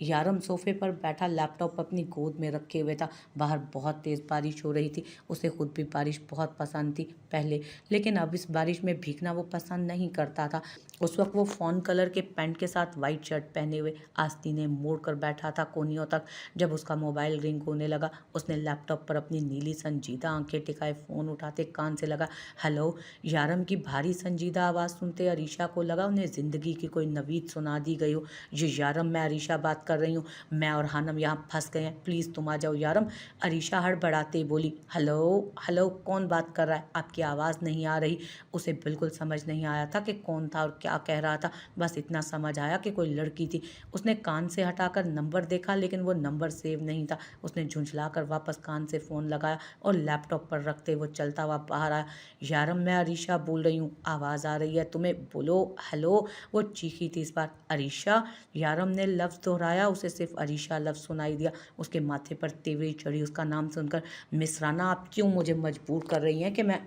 यारम सोफे पर बैठा लैपटॉप अपनी गोद में रखे हुए था। बाहर बहुत तेज़ बारिश हो रही थी। उसे खुद भी बारिश बहुत पसंद थी पहले, लेकिन अब इस बारिश में भीगना वो पसंद नहीं करता था। उस वक्त वो फ़ॉन कलर के पैंट के साथ वाइट शर्ट पहने हुए आस्तीने मोड़ कर बैठा था कोनियों तक। जब उसका मोबाइल रिंग होने लगा, उसने लैपटॉप पर अपनी नीली संजीदा आंखें टिकाए फ़ोन उठाते कान से लगा, हेलो। यारम की भारी संजीदा आवाज़ सुनते अरीशा को लगा उन्हें ज़िंदगी की कोई नवीद सुना दी गई हो। ये यारम, मैं अरीशा बात कर रही हूँ। मैं और हानम यहाँ फंस गए हैं, प्लीज़ तुम आ जाओ यारम। अरीशा हड़बड़ाते बोली, हेलो हेलो, कौन बात कर रहा है? आपकी आवाज़ नहीं आ रही। उसे बिल्कुल समझ नहीं आया था कि कौन था और क्या कह रहा था। बस इतना समझ आया कि कोई लड़की थी। उसने कान से हटाकर नंबर देखा, लेकिन वो नंबर सेव नहीं था। उसने झुंझलाकर वापस कान से फ़ोन लगाया और लैपटॉप पर रखते वो चलता हुआ बाहर आया। यारम, मैं अरीशा बोल रही हूँ, आवाज़ आ रही है तुम्हें, बोलो हेलो। वो चीखी थी इस बार, अरीशा। यारम ने लफ्ज़ दोहराया, उसे सिर्फ अरीशा लफ्ज़ सुनाई दिया। उसके माथे पर तेवरी चढ़ी उसका नाम सुनकर। मिस राना, आप क्यों मुझे मजबूर कर रही हैं कि मैं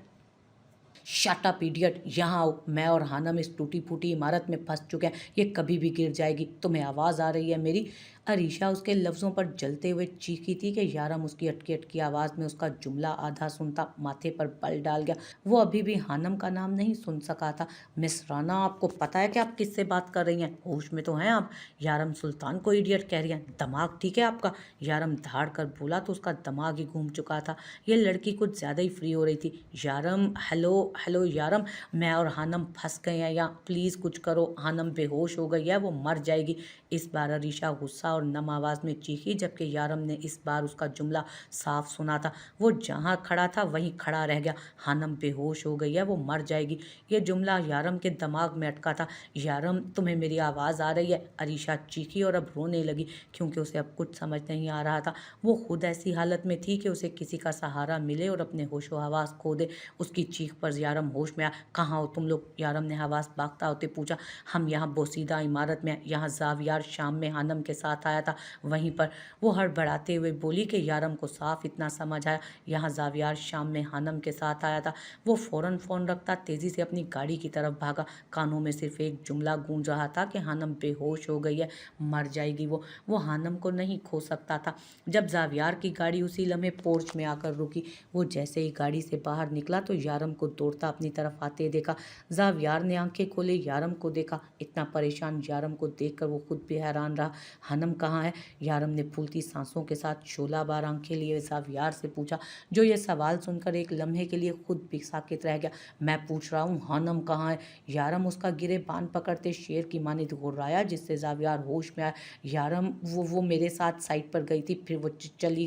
शट अप इडियट, यहाँ आओ। मैं और हानम इस टूटी फूटी इमारत में फंस चुके हैं। ये कभी भी गिर जाएगी। तुम्हें आवाज़ आ रही है मेरी? अरीशा उसके लफ्ज़ों पर जलते हुए चीखी थी कि यारम उसकी अटकी अटकी आवाज़ में उसका जुमला आधा सुनता माथे पर बल डाल गया। वो अभी भी हानम का नाम नहीं सुन सका था। मिस राना, आपको पता है कि आप किससे बात कर रही हैं? होश में तो हैं आप? यारम सुल्तान को इडियट कह रही हैं? दिमाग ठीक है आपका? यारम धाड़ कर बोला तो उसका दिमाग ही घूम चुका था। ये लड़की कुछ ज़्यादा ही फ्री हो रही थी। यारम, हेलो हेलो यारम, मैं और हानम फंस गए हैं यहाँ, प्लीज़ कुछ करो। हानम बेहोश हो गई है, वो मर जाएगी। इस बार अरीशा गुस्सा और नम आवाज़ में चीखी, जबकि यारम ने इस बार उसका जुमला साफ सुना था। वो जहाँ खड़ा था वहीं खड़ा रह गया। हानम बेहोश हो गई है, वो मर जाएगी। ये जुमला यारम के दिमाग में अटका था। यारम, तुम्हें मेरी आवाज़ आ रही है? अरीशा चीखी और अब रोने लगी, क्योंकि उसे अब कुछ समझ नहीं आ रहा था। वो खुद ऐसी हालत में थी कि उसे किसी का सहारा मिले और अपने होशो हवास खो दे। उसकी चीख पर यारम होश में आया। कहाँ हो तुम लोग? यारम ने हवास बागता होते पूछा। हम यहाँ बोसीदा इमारत में, यहाँ जावियार शाम में हानम के साथ आया था, वहीं पर। वो हड़बड़ाते हुए बोली कि यारम को साफ इतना समझ आया, यहाँ जावियार शाम में हानम के साथ आया था। वो फ़ौरन फ़ोन रखता तेज़ी से अपनी गाड़ी की तरफ भागा। कानों में सिर्फ एक जुमला गूंज रहा था कि हानम बेहोश हो गई है, मर जाएगी वो हानम को नहीं खो सकता था। जब जावियार की गाड़ी उसी लम्हे पोर्च में आकर रुकी, वो जैसे ही गाड़ी से बाहर निकला तो यारम को दौड़ता अपनी तरफ आते देखा। जावियार ने आंखें खोले यारम को देखा। इतना परेशान यारम को देखकर वो खुद भी हैरान रहा। हानम कहाँ है? यारम ने फूलती सांसों के साथ 16 बार आंखें लिए जावियार से पूछा, जो ये सवाल सुनकर एक लम्हे के लिए खुद भी साकित रह गया। मैं पूछ रहा हूँ, हानम कहाँ है? यारम उसका गिरेबान पकड़ते शेर की मानित घुर्राया, जिससे जावियार होश में आया। यारम, वो मेरे साथ साइड पर गई थी, फिर वो चली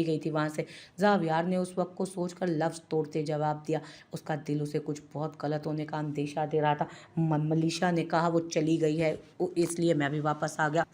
गई थी वहाँ से। जावियार ने उस वक्त को सोचकर लफ्ज़ तोड़ते जवाब दिया। उसका दिल उसे कुछ बहुत गलत होने का अंदेशा दे रहा था। मलीशा ने कहा वो चली गई है, इसलिए मैं भी वापस आ गया।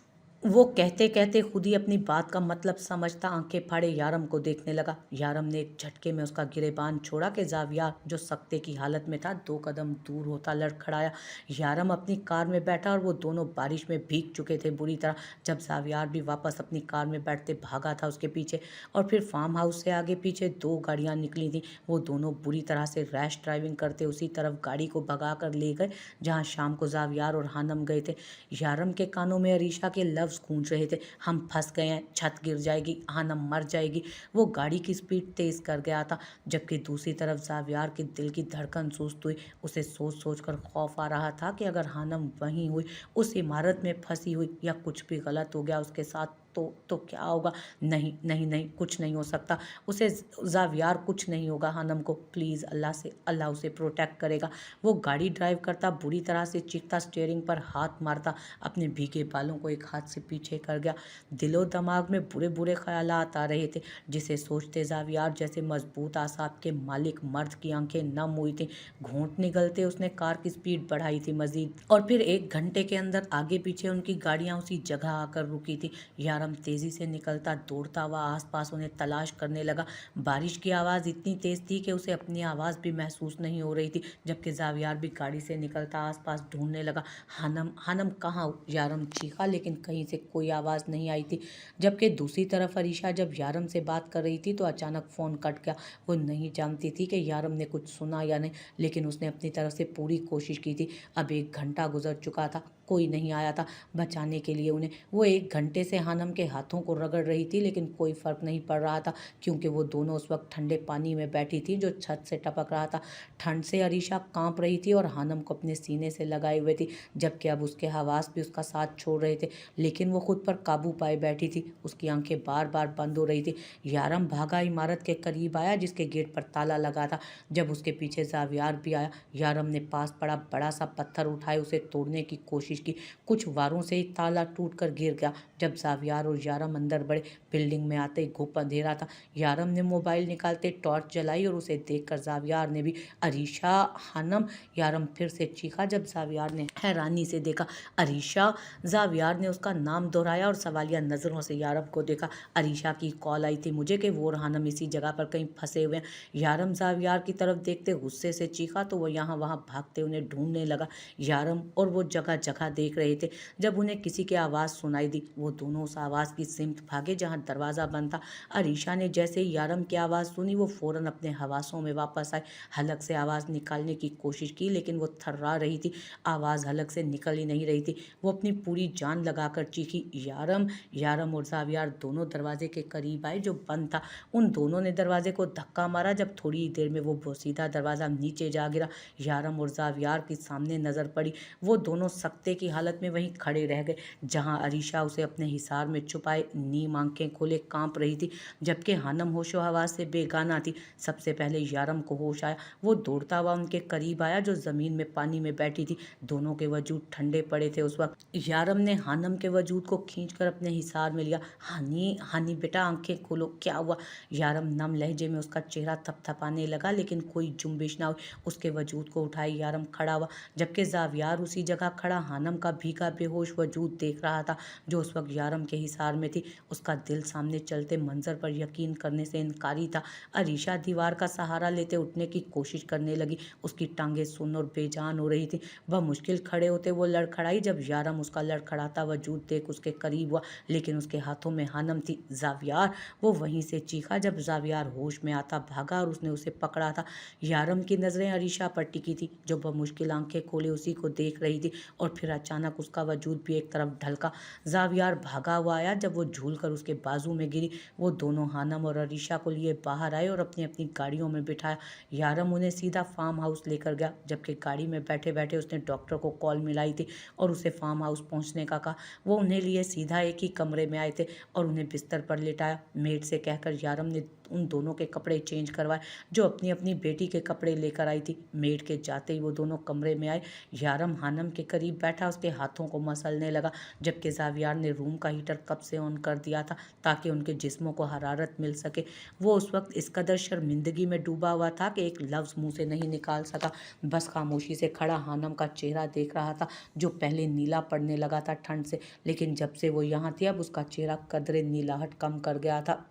वो कहते कहते खुद ही अपनी बात का मतलब समझता आंखें फाड़े यारम को देखने लगा। यारम ने एक झटके में उसका गिरेबान छोड़ा कि जावियार, जो सकते की हालत में था, 2 कदम दूर होता लड़खड़ाया। यारम अपनी कार में बैठा और वो दोनों बारिश में भीग चुके थे बुरी तरह। जब जावियार भी वापस अपनी कार में बैठते भागा था उसके पीछे, और फिर फार्म हाउस से आगे पीछे 2 गाड़ियाँ निकली थीं। वो दोनों बुरी तरह से रैश ड्राइविंग करते उसी तरफ गाड़ी को भगा कर ले गए जहाँ शाम को जावियार और हानम गए थे। यारम के कानों में अरीशा के लफ्ज़ गूंज रहे थे, हम फंस गए हैं, छत गिर जाएगी, हानम मर जाएगी। वो गाड़ी की स्पीड तेज़ कर गया था, जबकि दूसरी तरफ जावियार के दिल की धड़कन सुस्त हुई। उसे सोच सोच कर खौफ आ रहा था कि अगर हानम वहीं हुई, उस इमारत में फंसी हुई, या कुछ भी गलत हो गया उसके साथ, तो क्या होगा? नहीं नहीं नहीं, कुछ नहीं हो सकता उसे। जावियार, कुछ नहीं होगा हानम को, प्लीज़ अल्लाह से, अल्लाह उसे प्रोटेक्ट करेगा। वो गाड़ी ड्राइव करता बुरी तरह से चीखता, स्टीयरिंग पर हाथ मारता, अपने भीगे बालों को एक हाथ से पीछे कर गया। दिलो दिमाग में बुरे बुरे ख्यालात आ रहे थे, जिसे सोचते जावियार जैसे मजबूत आसाब के मालिक मर्द की आंखें नम हुई थी। घूंट निगलते उसने कार की स्पीड बढ़ाई थी मजीद, और फिर 1 घंटे के अंदर आगे पीछे उनकी गाड़ियां उसी जगह आकर रुकी थी। यारम तेजी से निकलता दौड़ता हुआ आसपास उन्हें तलाश करने लगा। बारिश की आवाज़ इतनी तेज थी कि उसे अपनी आवाज़ भी महसूस नहीं हो रही थी, जबकि जावियार भी गाड़ी से निकलता आसपास ढूंढने लगा। हानम, हानम कहाँ हो? यारम चीखा, लेकिन कहीं से कोई आवाज़ नहीं आई थी। जबकि दूसरी तरफ अरीशा जब यारम से बात कर रही थी तो अचानक फ़ोन कट गया। वो नहीं जानती थी कि यारम ने कुछ सुना या नहीं, लेकिन उसने अपनी तरफ से पूरी कोशिश की थी। अब 1 घंटा गुजर चुका था। कोई नहीं आया था बचाने के लिए उन्हें। वो 1 घंटे से हानम के हाथों को रगड़ रही थी, लेकिन कोई फ़र्क नहीं पड़ रहा था, क्योंकि वो दोनों उस वक़्त ठंडे पानी में बैठी थी जो छत से टपक रहा था। ठंड से अरीशा काँप रही थी और हानम को अपने सीने से लगाए हुए थी, जबकि अब उसके हवास भी उसका साथ छोड़ रहे थे, लेकिन वो खुद पर काबू पाए बैठी थी। उसकी आंखें बार-बार बंद हो रही थी। यारम भागा इमारत के करीब आया, जिसके गेट पर ताला लगा था। जब उसके पीछे ज़ावियार भी आया, यारम ने पास पड़ा बड़ा सा पत्थर उठाए उसे तोड़ने की कोशिश की। कुछ वारों से ही ताला टूट कर गिर गया। जब ज़ावियार और यारम अंदर बढ़े, बिल्डिंग में आते ही घुप अंधेरा था। यारम ने मोबाइल निकालते टॉर्च जलाई और उसे देखकर ज़ावियार ने भी, अरीशा, हानम। यारम फिर से चीखा जब ज़ावियार ने हैरानी से देखा। अरीशा। ज़ावियार ने उसका नाम दोहराया और सवालिया नज़रों से यारम को देखा। अरीशा की कॉल आई थी मुझे कि वो और हानम इसी जगह पर कहीं फंसे हुए हैं। यारम ज़ावियार की तरफ देखते गुस्से से चीखा तो वो यहाँ वहाँ भागते उन्हें ढूंढने लगा। यारम और वो जगह जगह देख रहे थे। जब उन्हें किसी की आवाज़ सुनाई दी, वो दोनों उस आवाज़ की सिमत भागे जहाँ दरवाज़ा बंद था। अरीशा ने जैसे ही यारम की आवाज़ सुनी, वो फ़ौरन अपने हवासों में वापस आए। हलक से आवाज़ निकालने की कोशिश की, लेकिन वो थर्रा रही थी। आवाज़ हलक से निकल ही नहीं रही थी। वो अपनी पूरी जान लगाकर चीखी, यारम। यारम और ज़ावियार दोनों दरवाजे के करीब आए जो बंद था। उन दोनों ने दरवाजे को धक्का मारा। जब थोड़ी ही देर में वो बोसीधा दरवाज़ा नीचे जा गिरा। यारम और ज़ावियार के सामने नज़र पड़ी। वो दोनों सकते की हालत में वहीं खड़े रह गए, जहाँ अरीशा उसे अपने हिसार में छुपाए नीम आंखें खोले कांप रही थी, जबकि हानम होशो हवास से बेगाना थी। सबसे पहले यारम को होश आया। वो दौड़ता हुआ उनके करीब आया जो ज़मीन में पानी में बैठी थी। दोनों के वजूद ठंडे पड़े थे उस वक्त। यारम ने हानम के वजूद को खींचकर अपने हिसार में लिया। हानी, हानी बेटा, आंखें खोलो, क्या हुआ? यारम नम लहजे में उसका चेहरा थपथपाने लगा, लेकिन कोई जुम्बिश ना हुई। उसके वजूद को उठाए यारम खड़ा हुआ, जबकि ज़ावियार उसी जगह खड़ा हानम का भीगा बेहोश वजूद देख रहा था, जो उस वक्त यारम के हिसार में थी। उसका दिल सामने चलते मंजर पर यकीन करने से इनकारी था। अरीशा दीवार का सहारा लेते उठने की कोशिश करने लगी। उसकी टांगें सुन्न और बेजान हो रही थी। वह मुश्किल खड़े होते वो लड़खड़ाई जब यारम उसका लड़खड़ाता वजूद देख उसके करीब हुआ, लेकिन उसके हाथों में हानम थी। ज़ावियार। वो वहीं से चीखा जब ज़ावियार होश में आता भागा और उसने उसे पकड़ा था। यारम की नज़रें अरीशा पर टिकी थी, जो वह मुश्किल आंखें खोले उसी को देख रही थी, और फिर अचानक उसका वजूद भी एक तरफ ढलका। ज़ावियार भागा हुआ आया। जब वो झूल कर उसके बाजू में गिरी, वो दोनों हानम और अरीशा को लिए बाहर आए और अपनी अपनी गाड़ियों में बिठाया। यारम उन्हें सीधा फार्म हाउस लेकर गया, जबकि गाड़ी में बैठे बैठे उसने डॉक्टर को कॉल मिलाई थी और उसे फार्म हाउस पहुंचने का कहा। वो उन्हें लिए सीधा एक ही कमरे में आए थे और उन्हें बिस्तर पर लिटाया। मेड से कहकर यारम ने उन दोनों के कपड़े चेंज करवाए, जो अपनी अपनी बेटी के कपड़े लेकर आई थी। मेड के जाते ही वो दोनों कमरे में आए। यारम हानम के करीब बैठा उसके हाथों को मसलने लगा, जबकि ज़ावियार ने रूम का हीटर कब से ऑन कर दिया था ताकि उनके जिस्मों को हरारत मिल सके। वो उस वक्त इस कदर शर्मिंदगी में डूबा हुआ था कि एक लफ्ज़ मुंह से नहीं निकाल सका। बस खामोशी से खड़ा हानम का चेहरा देख रहा था, जो पहले नीला पड़ने लगा था ठंड से, लेकिन जब से वो यहाँ थी अब उसका चेहरा कदरे नीलाहट कम कर गया था।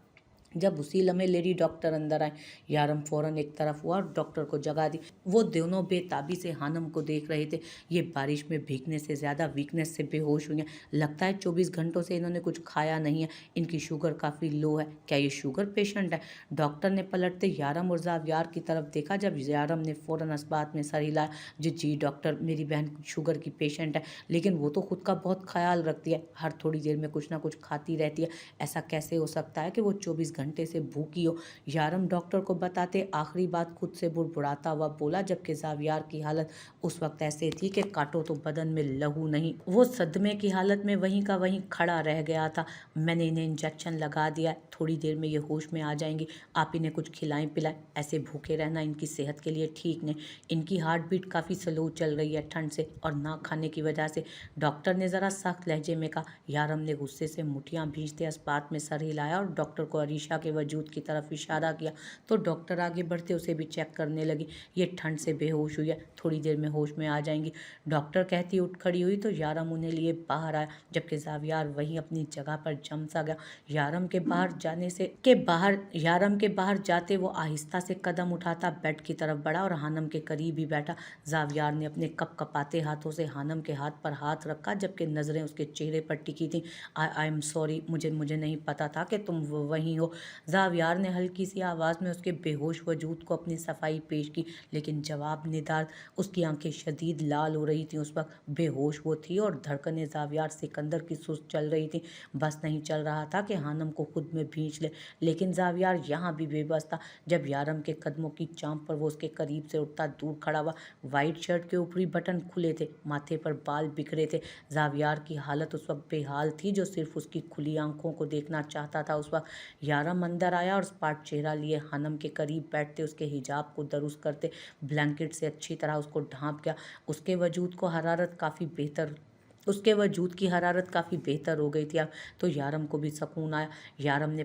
जब उसी लम्हे लेडी डॉक्टर अंदर आए, यारम फौरन एक तरफ हुआ और डॉक्टर को जगा दी। वो दोनों बेताबी से हानम को देख रहे थे। ये बारिश में भीगने से ज़्यादा वीकनेस से बेहोश हुई हैं। लगता है 24 घंटों से इन्होंने कुछ खाया नहीं है। इनकी शुगर काफ़ी लो है। क्या ये शुगर पेशेंट है? डॉक्टर ने पलटते यारम और ज़ावियार की तरफ देखा। जब यारम ने फ़ौरन इस बात में सर हिलाया, जी जी डॉक्टर, मेरी बहन शुगर की पेशेंट है, लेकिन वो तो खुद का बहुत ख्याल रखती है, हर थोड़ी देर में कुछ ना कुछ खाती रहती है। ऐसा कैसे हो सकता है कि वो 24 घंटे से भूखी हो? यारम डॉक्टर को बताते आखिरी बात खुद से बुड़बुड़ाता हुआ बोला, जबकि ज़ावियार की हालत उस वक्त ऐसे थी कि काटो तो बदन में लहू नहीं। वो सदमे की हालत में वहीं का वहीं खड़ा रह गया था। मैंने इन्हें इंजेक्शन लगा दिया, थोड़ी देर में ये होश में आ जाएंगी। आप इन्हें कुछ खिलाएं पिलाएं, ऐसे भूखे रहना इनकी सेहत के लिए ठीक नहीं। इनकी हार्ट बीट काफ़ी स्लो चल रही है ठंड से और ना खाने की वजह से, डॉक्टर ने ज़रा सख्त लहजे में कहा। यारम ने गुस्से से मुठियाँ भींचते इस बात में सर हिलाया और डॉक्टर को अरीशा के वजूद की तरफ इशारा किया, तो डॉक्टर आगे बढ़ते उसे भी चेक करने लगी। ये ठंड से बेहोश हुई है, थोड़ी देर में होश में आ जाएंगी। डॉक्टर कहती उठ खड़ी हुई तो यारम उन्हें लिए बाहर आया, जबकि ज़ावियार वहीं अपनी जगह पर जम सा गया। यारम के बाहर जाते वो आहिस्ता से कदम उठाता बेड की तरफ बढ़ा और हानम के करीब ही बैठा। ज़ावियार ने अपने कप कपाते हाथों से हानम के हाथ पर हाथ रखा, जबकि नज़रें उसके चेहरे पर टिकी थी। आई एम सॉरी, मुझे नहीं पता था कि तुम वहीं हो। जावियार ने हल्की सी आवाज़ में उसके बेहोश वजूद को अपनी सफाई पेश की, लेकिन जवाब निदार। उसकी आंखें शदीद लाल हो रही थीं। उस वक्त बेहोश वो थी और धड़कनें जावियार सिकंदर की सुस्त चल रही थीं। बस नहीं चल रहा था कि हानम को खुद में भींच ले, लेकिन जावियार यहाँ भी बेबस था। जब यारम के कदमों की चांप पर वो उसके करीब से उठता दूर खड़ा हुआ। वाइट शर्ट के ऊपरी बटन खुले थे, माथे पर बाल बिखरे थे। जावियार की हालत उस वक्त बेहाल थी, जो सिर्फ उसकी खुली आंखों को देखना चाहता था। उस वक्त यारम अंदर आया और सपाट चेहरा लिए हानम के करीब बैठते उसके हिजाब को दुरुस्त करते ब्लैंकेट से अच्छी तरह उसको ढांप गया। उसके वजूद की हरारत काफ़ी बेहतर हो गई थी अब तो यारम को भी सुकून आया। यारम ने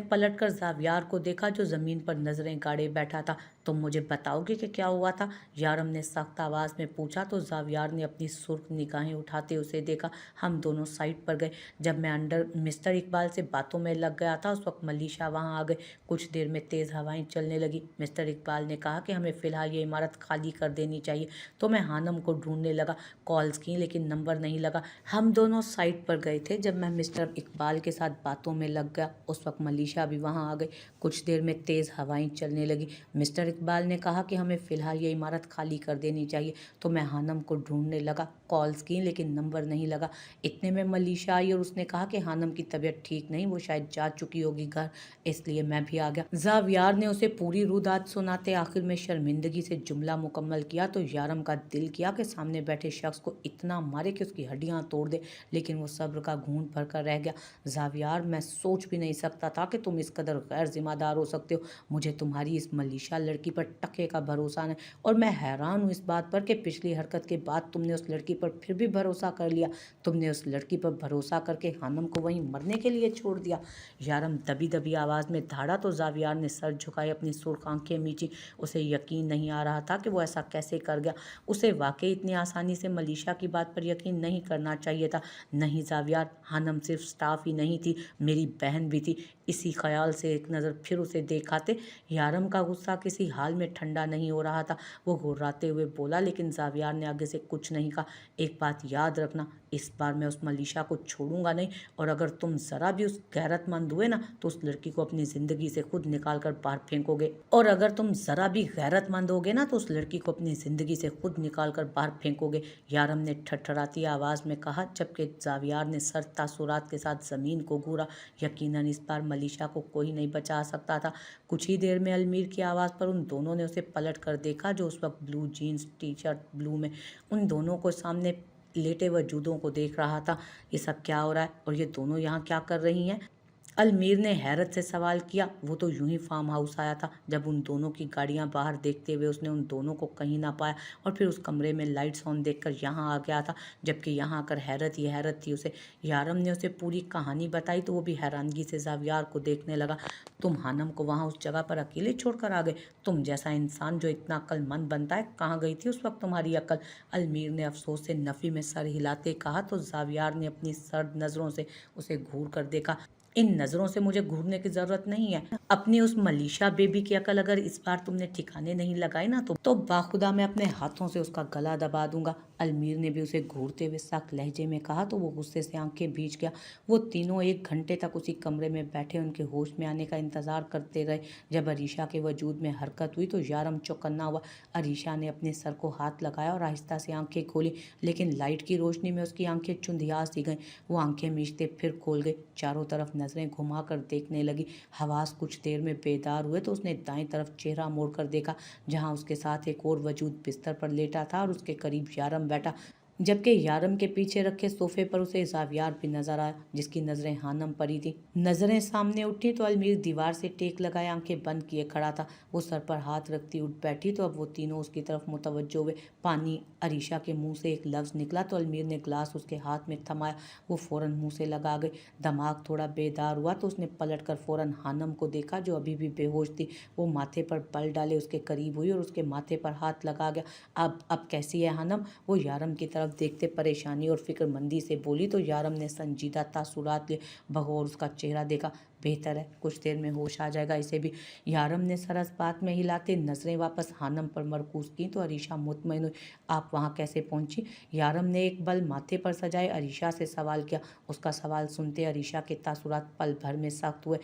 पलटकर जावियार को देखा, जो ज़मीन पर नज़रें गाड़े बैठा था। तुम मुझे बताओगे कि क्या हुआ था? यारम ने सख्त आवाज़ में पूछा तो जावियार ने अपनी सुर्ख निगाहें उठाते उसे देखा। हम दोनों साइड पर गए। जब मैं अंडर मिस्टर इकबाल से बातों में लग गया था, उस वक्त मलीशा वहाँ आ गए। कुछ देर में तेज़ हवाएं चलने लगी। मिस्टर इकबाल ने कहा कि हमें फ़िलहाल ये इमारत खाली कर देनी चाहिए, तो मैं हानम को ढूंढने लगा। कॉल्स की, लेकिन नंबर नहीं लगा। हम दोनों साइड पर गए थे। जब मैं मिस्टर इकबाल के साथ बातों में लग गया, उस वक्त मलीशा भी वहाँ आ गई। कुछ देर में तेज़ हवाएं चलने लगी। मिस्टर इकबाल ने कहा कि हमें फ़िलहाल ये इमारत खाली कर देनी चाहिए, तो मैं हानम को ढूंढने लगा। कॉल्स की, लेकिन नंबर नहीं लगा। इतने में मलीशा आई और उसने कहा कि हानम की तबीयत ठीक नहीं, वो शायद जा चुकी होगी घर, इसलिए मैं भी आ गया। जावियार ने उसे पूरी रुदात सुनाते आखिर में शर्मिंदगी से जुमला मुकम्मल किया तो यारम का दिल किया कि सामने बैठे शख्स को इतना मारे कि उसकी हड्डियां तोड़ दे, लेकिन वो सब्र का घूंट भर कर रह गया। जावियार, मैं सोच भी नहीं सकता था कि तुम इस कदर गैर जिम्मेदार हो सकते हो। मुझे तुम्हारी इस मलीशा लड़की पर टके का भरोसा नहीं, और मैं हैरान हूँ इस बात पर कि पिछली हरकत के बाद तुमने उस लड़की पर फिर भी भरोसा कर लिया। तुमने उस लड़की पर भरोसा करके हानम को वहीं मरने के लिए छोड़ दिया। यारम दबी दबी आवाज़ में धाड़ा तो जावियार ने सर झुकाए, अपनी सुर्ख आंखें मींची। उसे यकीन नहीं आ रहा था कि वो ऐसा कैसे कर गया। उसे वाकई इतनी आसानी से मलीशा की बात पर यकीन नहीं करना चाहिए था। नहीं जावियार, हानम सिर्फ स्टाफ ही नहीं थी, मेरी बहन भी थी। इसी ख्याल से एक नज़र फिर उसे देखाते यारम का गुस्सा किसी हाल में ठंडा नहीं हो रहा था। वो घुर्राते हुए बोला, लेकिन जावियार ने आगे से कुछ नहीं कहा। एक बात याद रखना, इस बार मैं उस मलीशा को छोड़ूंगा नहीं, और अगर तुम ज़रा भी उस गैरतमंद हुए ना, तो उस लड़की को अपनी ज़िंदगी से खुद निकाल कर बाहर फेंकोगे। और अगर तुम ज़रा भी गैरतमंद होगे ना, तो उस लड़की को अपनी ज़िंदगी से खुद निकाल कर बाहर फेंकोगे, यारम ने ठठराती आवाज़ में कहा, जबकि जावियार ने सर तासुरात के साथ ज़मीन को घूरा। यकीनन इस बार मलीशा को कोई नहीं बचा सकता था। कुछ ही देर में अलमीर की आवाज़ पर उन दोनों ने उसे पलट कर देखा, जो उस वक्त blue jeans T shirt blue में उन दोनों को सामने लेटे वजूदों को देख रहा था। ये सब क्या हो रहा है, और ये दोनों यहाँ क्या कर रही हैं? अलमीर ने हैरत से सवाल किया। वो तो यूं ही फार्म हाउस आया था। जब उन दोनों की गाड़ियां बाहर देखते हुए उसने उन दोनों को कहीं ना पाया, और फिर उस कमरे में लाइट्स ऑन देखकर यहाँ आ गया था, जबकि यहाँ आकर हैरत ही हैरत थी उसे। यारम ने उसे पूरी कहानी बताई तो वो भी हैरानगी से जावियार को देखने लगा। तुम हानम को वहाँ उस जगह पर अकेले छोड़कर आ गए? तुम जैसा इंसान जो इतना अक्लमंद बनता है, कहाँ गई थी उस वक्त तुम्हारी अक्ल? अलमीर ने अफसोस से नफ़ी में सर हिलाते कहा तो जावियार ने अपनी सर्द नज़रों से उसे घूर कर देखा। इन नज़रों से मुझे घूरने की ज़रूरत नहीं है। अपनी उस मलीशा बेबी की अकल अगर इस बार तुमने ठिकाने नहीं लगाई ना, तो बाखुदा मैं अपने हाथों से उसका गला दबा दूंगा। अलमीर ने भी उसे घूरते हुए सख्त लहजे में कहा तो वो गुस्से से आंखें भींच गया। वो तीनों 1 घंटे तक उसी कमरे में बैठे उनके होश में आने का इंतज़ार करते रहे। जब अरीशा के वजूद में हरकत हुई तो यारम चौकन्ना हुआ। अरीशा ने अपने सर को हाथ लगाया और आहिस्ता से आंखें खोली, लेकिन लाइट की रोशनी में उसकी आंखें चुंधिया सी गईं। वो आंखें मीचते फिर खोल गई, चारों तरफ नज़रें घुमाकर देखने लगी। हवास कुछ देर में बेदार हुए तो उसने दाएं तरफ चेहरा मोड़कर देखा, जहां उसके साथ एक और वजूद बिस्तर पर लेटा था और उसके करीब यारम बैठा, जबकि यारम के पीछे रखे सोफे पर उसे जावियार भी नजर आया, जिसकी नजरें हानम पड़ी थी। नजरें सामने उठी तो अलमीर दीवार से टेक लगाए आंखें बंद किए खड़ा था। वो सर पर हाथ रखती उठ बैठी तो अब वो तीनों उसकी तरफ मुतवज्जो हुए। पानी। अरीशा के मुंह से एक लफ्ज़ निकला तो अलमीर ने ग्लास उसके हाथ में थमाया। वो फौरन मुंह से लगा गई। दिमाग थोड़ा बेदार हुआ तो उसने पलट कर फौरन हानम को देखा, जो अभी भी बेहोश थी। वो माथे पर बल डाले उसके करीब हुई और उसके माथे पर हाथ लगा गया। अब कैसी है हानम? वो यारम की तरफ देखते परेशानी और फिक्रमंदी से बोली तो यारम ने संजीदा तासुरात लिए बगौर उसका चेहरा देखा। बेहतर है, कुछ देर में होश आ जाएगा इसे भी। यारम ने सर इस बात में हिलाते नजरें वापस हानम पर मरकूज की तो अरीशा मुतमईन हुई। आप वहाँ कैसे पहुंची? यारम ने एक बल माथे पर सजाए अरीशा से सवाल किया। उसका सवाल सुनते अरीशा के तासुरात पल भर में सख्त हुए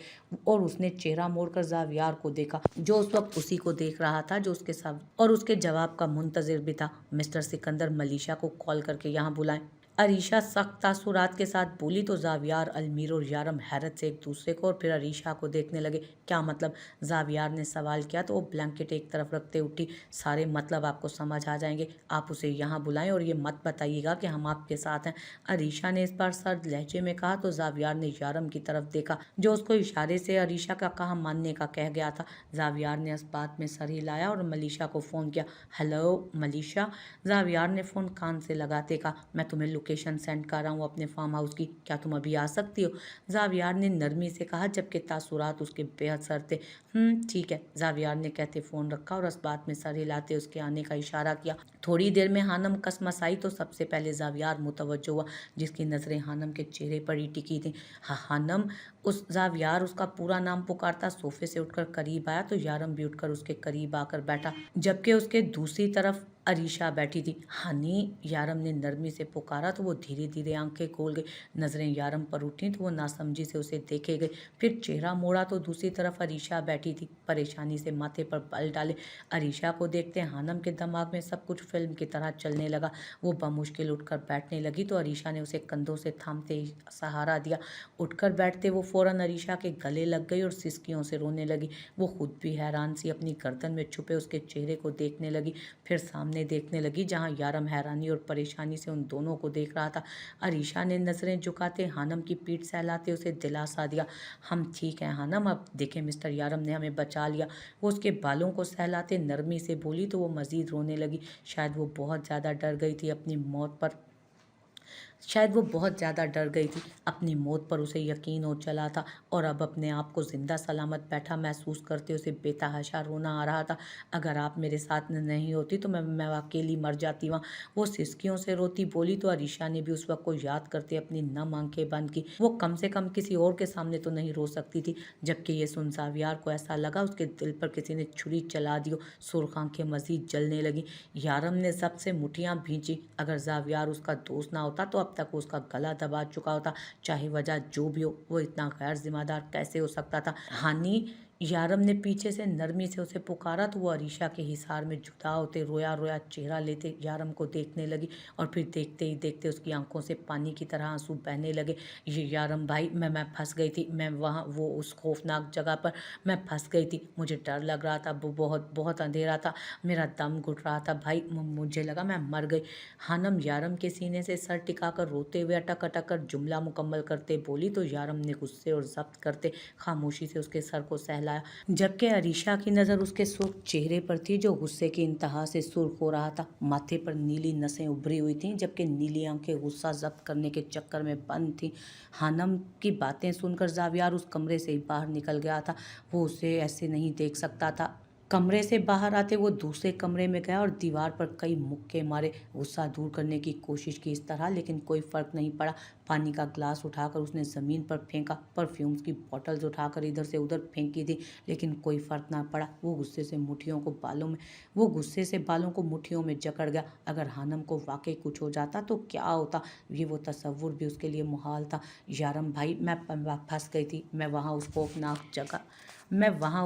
और उसने चेहरा मोड़कर जावियार को देखा, जो उस वक्त उसी को देख रहा था जो उसके साथ, और उसके जवाब का मुंतजिर भी था। मिस्टर सिकंदर, मलीशा को कॉल करके यहाँ बुलाएं। अरीशा सख्त तासुरात के साथ बोली तो जावियार, अलमीर और यारम हैरत से एक दूसरे को और फिर अरीशा को देखने लगे। क्या मतलब? जावियार ने सवाल किया तो वो ब्लैंकेट एक तरफ रखते उठी। सारे मतलब आपको समझ आ जाएंगे। आप उसे यहाँ बुलाएं और ये मत बताइएगा कि हम आपके साथ हैं। अरीशा ने इस बार सर्द लहजे में कहा तो जावियार ने यारम की तरफ देखा, जो उसको इशारे से अरीशा का कहा मानने का कह गया था। जावियार ने इस बात में सर हिलाया और मलीशा को फ़ोन किया। हेलो मलीशा। जावियार ने फ़ोन कान से लगाते कहा, मैं तुम्हें लोकेशन सेंड कर रहा हूँ अपने फार्म हाउस की, क्या तुम अभी आ सकती हो? जावियार ने नरमी से कहा, जबकि तासुरात उसके बेहद सर थे। ठीक है, जावियार ने कहते फ़ोन रखा और इस बात में सर हिलाते उसके आने का इशारा किया। थोड़ी देर में हानम कसमस आई तो सबसे पहले जावियार मुतवज्जो हुआ, जिसकी नज़रें हानम के चेहरे पर ही टिकी थी। हानम। उस जावियार उसका पूरा नाम पुकारता सोफे से उठकर करीब आया तो यारम भी उठकर उसके करीब आकर बैठा, जबकि उसके दूसरी तरफ अरीशा बैठी थी। हनी, यारम ने नरमी से पुकारा तो वो धीरे धीरे आंखें खोल गई। नजरें यारम पर उठी तो वो नासमझी से उसे देखे गए, फिर चेहरा मोड़ा तो दूसरी तरफ अरीशा बैठी थी, परेशानी से माथे पर बल डाले। अरीशा को देखते हानम के दिमाग में सब कुछ फिल्म की तरह चलने लगा। वो बमुश्किल उठकर बैठने लगी तो अरीशा ने उसे कंधों से थामते ही सहारा दिया। उठकर बैठते वो फौरन अरीशा के गले लग गई और सिसकियों से रोने लगी। वो खुद भी हैरान सी अपनी गर्दन में छुपे उसके चेहरे को देखने लगी, फिर सामने देखने लगी जहां यारम हैरानी और परेशानी से उन दोनों को देख रहा था। अरीशा ने नजरें झुकाते हानम की पीठ सहलाते उसे दिलासा दिया। हम ठीक हैं हानम, अब देखें मिस्टर यारम ने हमें बचा लिया। वो उसके बालों को सहलाते नरमी से बोली तो वो मजीद रोने लगी। शायद वो बहुत ज़्यादा डर गई थी अपनी मौत पर शायद वो बहुत ज़्यादा डर गई थी। अपनी मौत पर उसे यकीन हो चला था और अब अपने आप को जिंदा सलामत बैठा महसूस करते उसे बेतहाशा रोना आ रहा था। अगर आप मेरे साथ नहीं होती तो मैं अकेली मर जाती वहाँ। वो सिसकियों से रोती बोली तो अरीशा ने भी उस वक्त को याद करते अपनी नम आंखें बंद की। वो कम से कम किसी और के सामने तो नहीं रो सकती थी। जबकि ये सुन जावियार को ऐसा लगा उसके दिल पर किसी ने छुरी चला दी हो। सुर्ख आंखें मजीद जलने लगी। यारम ने सबसे मुठियां भींची। अगर जावियार उसका दोस्त ना होता तो अब तक वो उसका गला दबा चुका होता। चाहे वजह जो भी हो, वो इतना गैर जिम्मेदार कैसे हो सकता था? हानि, यारम ने पीछे से नरमी से उसे पुकारा तो वो अरीशा के हिसार में जुदा होते रोया रोया चेहरा लेते यारम को देखने लगी और फिर देखते ही देखते उसकी आंखों से पानी की तरह आंसू बहने लगे। ये यारम भाई, मैं फंस गई थी। मैं वहाँ वो उस खौफनाक जगह पर मैं फंस गई थी। मुझे डर लग रहा था, वो बहुत बहुत अंधेरा था। मेरा दम घुट रहा था भाई, मुझे लगा मैं मर गई। हानम यारम के सीने से सर टिकाकर रोते हुए अटक अटक कर जुमला मुकम्मल करते बोली तो यारम ने गुस्से और जब्त करते खामोशी से उसके सर को सहलाया, जबकि अरीशा की नज़र उसके सुर्ख चेहरे पर थी जो गुस्से की इंतहा से सुर्ख हो रहा था। माथे पर नीली नसें उभरी हुई थीं, जबकि नीली आंखें गुस्सा जब्त करने के चक्कर में बंद थीं। हानम की बातें सुनकर जावियार उस कमरे से ही बाहर निकल गया था। वो उसे ऐसे नहीं देख सकता था। कमरे से बाहर आते वो दूसरे कमरे में गया और दीवार पर कई मुक्के मारे। गुस्सा दूर करने की कोशिश की इस तरह, लेकिन कोई फर्क नहीं पड़ा। पानी का ग्लास उठाकर उसने ज़मीन पर फेंका, परफ्यूम्स की बॉटल्स उठाकर इधर से उधर फेंकी थी, लेकिन कोई फर्क ना पड़ा। वो गुस्से से बालों को मुट्ठियों में जकड़ गया। अगर हानम को वाकई कुछ हो जाता तो क्या होता, ये वो तसव्वुर भी उसके लिए मुहाल था। यारम भाई, मैं फंस गई थी। मैं वहाँ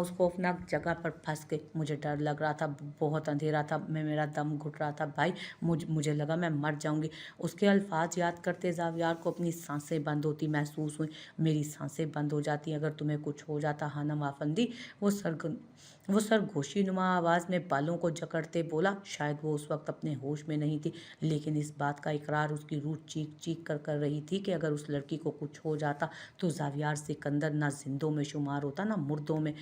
उस खौफनाक जगह पर फंस गई। मुझे डर लग रहा था, बहुत अंधेरा था, मेरा दम घुट रहा था भाई। मुझे लगा मैं मर जाऊंगी। उसके अल्फाज याद करते जावियार को अपनी सांसें बंद होती महसूस हुई। मेरी सांसें बंद हो जाती अगर तुम्हें कुछ हो जाता हानम आफंदी। वो सरगोशी नुमा आवाज़ में बालों को जकड़ते बोला। शायद वो उस वक्त अपने होश में नहीं थी, लेकिन इस बात का इकरार उसकी रूह चीख चीख कर रही थी कि अगर उस लड़की को कुछ हो जाता तो जावियार सिकंदर ना जिंदों में शुमार होता ना मुर्दों में।